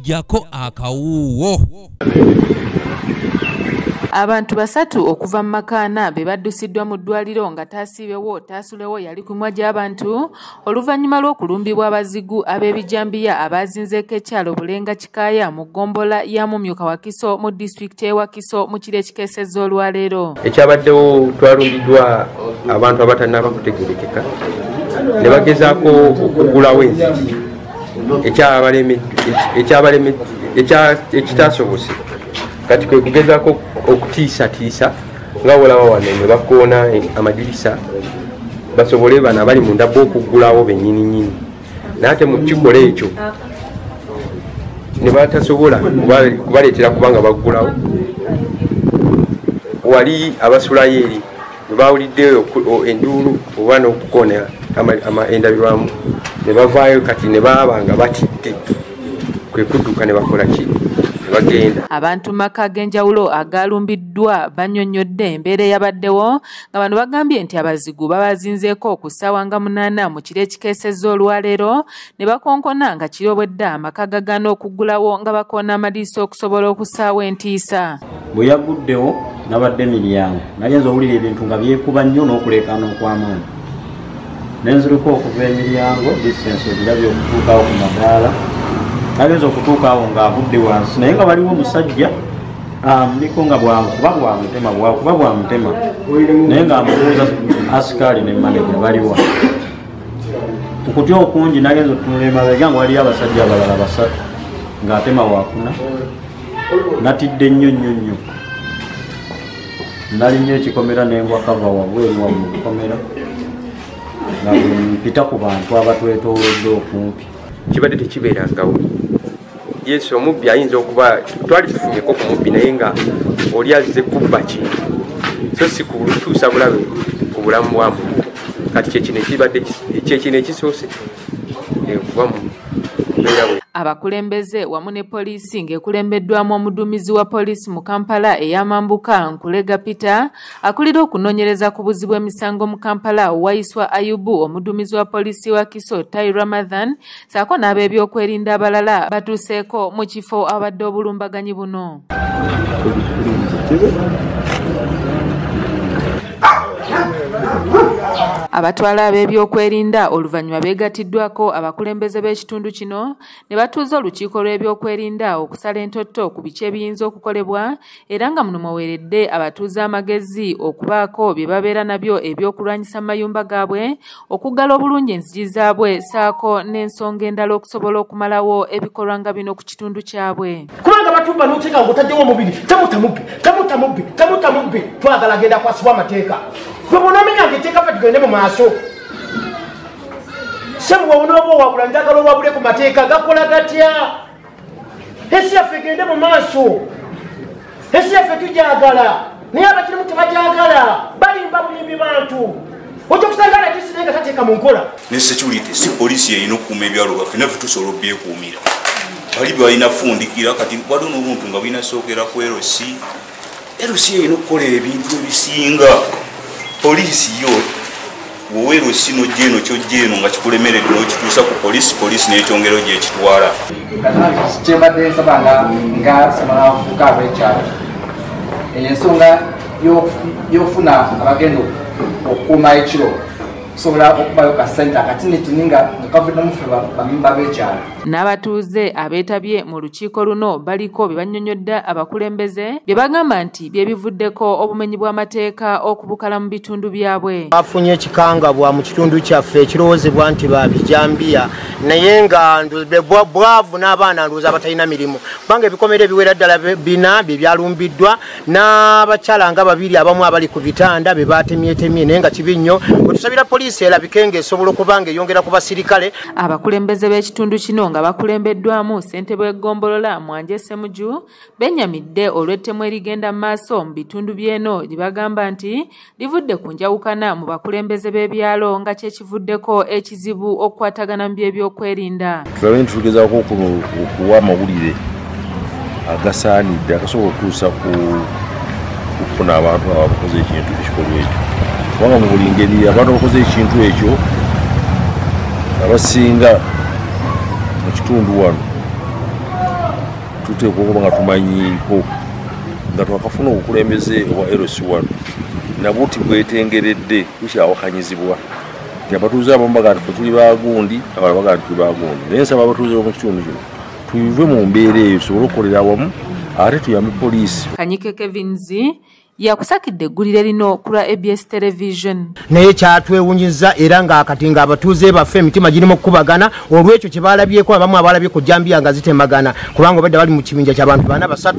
jako akawuwo. Abantu basatu okuva mu makaana be baddusiddwa mu ddwaliro nga taasiibewo taasulewo yali kumwa gy'abantu oluvannyuma lw'okulumbibwa abazigu ab'ebijambiya abazinzeeko ekyalo Bulenga Kikaaya mu gombola ya Mumyuka Wakiso mu disitulikiti e Wakiso mu kiro ekikeesezza olwaleero. Ekyabaddewo twalumbiddwa abantu abatannaba kutegeerekeka ne bagezaako okugulawo enzigi ekitasobose kati kwe kugezaako okutiisatiisa nga olaba wano ne bakoona amadirisa basobole bano abali munda b'okuggulawo bennyininyini naye ate mu kikola ekyo ne batasobola kubaleetera kubanga baggulawo wali abasulayo eri ne bawuliddeyo enduulu oba n'okukoona endabirwamu ne bavaayo kati ne baaba nga batidde kwe kudduka ne bakola ki ne bagenda. Abantu maka ag'enjawulo agaalumbiddwa bannyonnyodde embeera eyabaddewo nga bano bagambye nti abazigu babazinzeeko ku ssaawa nga 8 mu kiro ekikeesezza olwaleero ne bakonkona nga kiro bwedda amaka gagaana okuggulawo nga bakoona amadiisa okusobola okussaawo entiisa. Bwe yaguddewo nabadde miryango nagenza owulira ebintu nga byekuba nnyo n'okuleekaana okw'amaanyi nenziriko okuva emiryango distance obirabye okutuukawo ku madaala nagenza okutuukaawo ng'avudde wansi naye nga waliwo omusajja niko nga bwakuba bwamutema naye ng'amubuuza asikaali ne maneja baliwa okutya okungi nagenza otunula emabega nga waliyo abasajja abalala basatu ng'atema wakuna natidde nnyo nali nnyo ekikomera nengwa kava wabweru wa mu kukomera nga mpita ku bantu abatwetoolodde okumpi. Kibadde tekibeerangawo. Yesu omubbi ayinza okuba twali tufunyeeko ku mubbi naye nga oli azze kubba kintu so si kutuusa bulabe ku bulamu bwa muntu kati kyekino ekibadde kyekino ekisoose kuba mu mbeera bwe. Abakulembeze wamu ne poliisi ng'ekulembeddwamu omuduumizi wa poliisi mu Kampala ey'Amambuka Nkulega Peter akulira okunoonyereza ku buzzi bw'emisango mu Kampala Waiswa Ayubu omuduumizi wa poliisi wa Kiso Tai Ramadhan saako n'ab'ebyokwerinda abalala batuuseeko mu kifo abadde obulumbaganyi buno. Abatwala ab'ebyokwerinda oluvannyuma beegatiddwako abakulembeze b'ekitundu kino ne batuuza olukiiko lw'ebyokwerinda okusala entotto ku biki ebiyinza okukolebwa era nga muno mweweeredde abatuuze amagezi okubaako bye babeera nabyo ebyokulwanyisa mayumba gaabwe okuggala obulungi enzigi zaabwe saako n'ensonga endala okusobola okumalawo ebikolwa nga bino ku kitundu kyabwe. Kubanga batumba n'oteeka ng'otaddewo omubiri tamuta mubbi twagala agenda kwasibwa amateeka gwe bonomenya ngeteeka fe tugende mu maaso semuwe onooba owabula njagala owabule ku mateeka gakola gatya ensi yaffe egende mu maaso ensi yaffe tujagala naye abakirimu tebajagala balimba bulimbi bantu okyukusangala kisine nga tateeka mu nkola ne security si poliisi yeyina okukuuma ebyalo byaffe naffe tusobola obyekuumira bali balina fundikira kati waliwo n'obuntu nga bulina sookera ku erosi yeyina okukola ebintu ebisinga poliisi yo woweero sino jeno kyojeno nga kikulemeredde n'okituusa ku poliisi n'ekyongero gyekitwala. Kyembadde nsabanga nga semanafuuka ab'ekyalo ensonga y'ofuna abagenda okukuuma ekiro kusobola okubayo ka ssente akatini nga kavudde mufe bamemba b'ekyalo. N'abatuuze abeetabye mu lukiiko luno baliko bye bannyonnyodde abakulembeze bye bagamba nti bye bivuddeko obumenyi bw'amateeka okubukala mu bitundu byabwe. Bafunye ekikangabwa mu kitundu kyaffe ekirowoozebwa nti babijambiya naye nga bwavu n'abaana ndowooza abatalina mirimu kubanga ebikomere ebiwera ddala 4 bye byalumbiddwa n'abakyala nga 2 abamu abali ku bitanda bebatemyetemye naye nga kibi nnyo bwe tusabira poliisi erabike ng'esobola okuba ng'eyongera ku basirikale. Abakulembeze b'ekitundu kino nga bakulembeddwamu ssentebe w'eggombolola Mwanje Semuju benyamidde olw'ettemu erigenda mu maaso mu bitundu by'eno gye bagamba nti livudde ku njawukana mu bakulembeze b'ebyalo nga kyekivuddeko ekizibu okukwatagana mu by'ebyokwerinda. Tulabe nti tugezaako okuwa amawulire agasaanidde agasobola okutuusa ku kufuna abantu abakoze ekintu ekikolwa ekyo kubanga mu buli ngeri abantu abakoze ekintu ekyo abasinga mu kitundu wano tuteekwa okuba nga tumanyiiko nga twakafuna obukulembeze obwa LC1 nabuti bwetengeredde bukyawakanyizibwa nti abatuuze abamu baga nti tuli bagundi abalala baga nti tuli bagundi naye nsaba abatuuze mu kitundu kino tuyive mu mbeera eyo tusobole okukolera awamu ate tuyambe poliisi. Kanyike Kevins yakusakidde eggulire lino ku lwa ABS television. Naye kyatwewunyiza era ng'akati ng'abatuuze baffe emitima girimu okukubagana olw'ekyo kye baalabyeko abamu abalabye ku jambiya nga zitemagana kubanga obadde bali mu kibinja ky'abantu bana basatu.